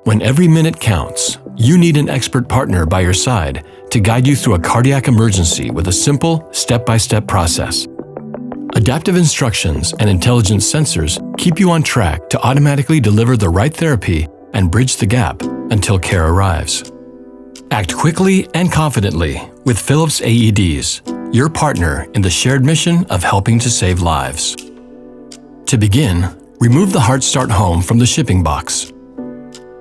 When every minute counts, you need an expert partner by your side to guide you through a cardiac emergency with a simple, step-by-step process. Adaptive instructions and intelligent sensors keep you on track to automatically deliver the right therapy and bridge the gap until care arrives. Act quickly and confidently with Philips AEDs, your partner in the shared mission of helping to save lives. To begin, remove the HeartStart Home from the shipping box.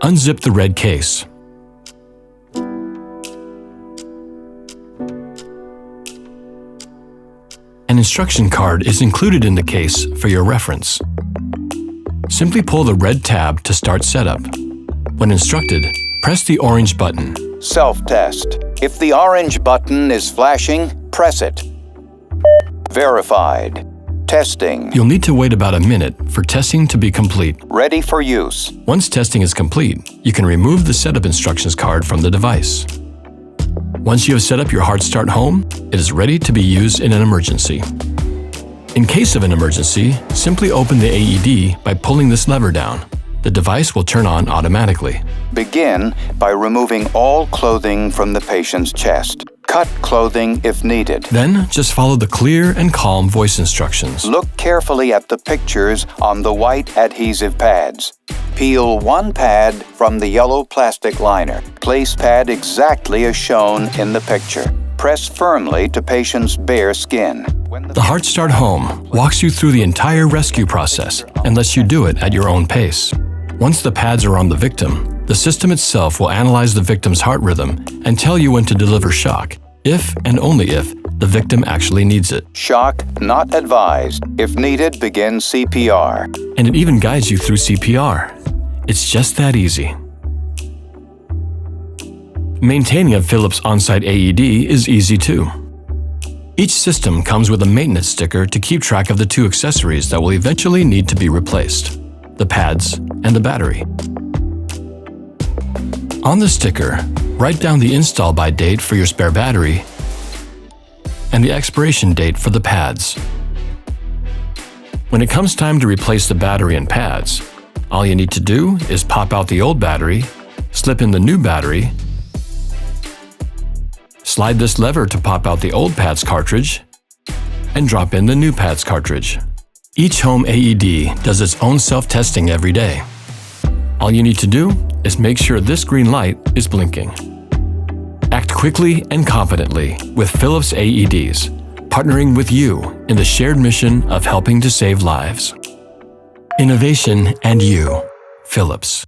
Unzip the red case. An instruction card is included in the case for your reference. Simply pull the red tab to start setup. When instructed, press the orange button. Self-test. If the orange button is flashing, press it. Verified. Testing. You'll need to wait about a minute for testing to be complete. Ready for use. Once testing is complete, you can remove the setup instructions card from the device. Once you have set up your HeartStart Home, it is ready to be used in an emergency. In case of an emergency, simply open the AED by pulling this lever down. The device will turn on automatically. Begin by removing all clothing from the patient's chest. Cut clothing if needed. Then, just follow the clear and calm voice instructions. Look carefully at the pictures on the white adhesive pads. Peel one pad from the yellow plastic liner. Place pad exactly as shown in the picture. Press firmly to patient's bare skin. The HeartStart Home walks you through the entire rescue process and lets you do it at your own pace. Once the pads are on the victim, the system itself will analyze the victim's heart rhythm and tell you when to deliver shock, if and only if the victim actually needs it. Shock not advised. If needed, begin CPR. And it even guides you through CPR. It's just that easy. Maintaining a Philips OnSite AED is easy too. Each system comes with a maintenance sticker to keep track of the two accessories that will eventually need to be replaced: the pads and the battery. On the sticker, write down the install-by date for your spare battery and the expiration date for the pads. When it comes time to replace the battery and pads, all you need to do is pop out the old battery, slip in the new battery, slide this lever to pop out the old pads cartridge, and drop in the new pads cartridge. Each home AED does its own self-testing every day. All you need to do is make sure this green light is blinking. Act quickly and confidently with Philips AEDs, partnering with you in the shared mission of helping to save lives. Innovation and you, Philips.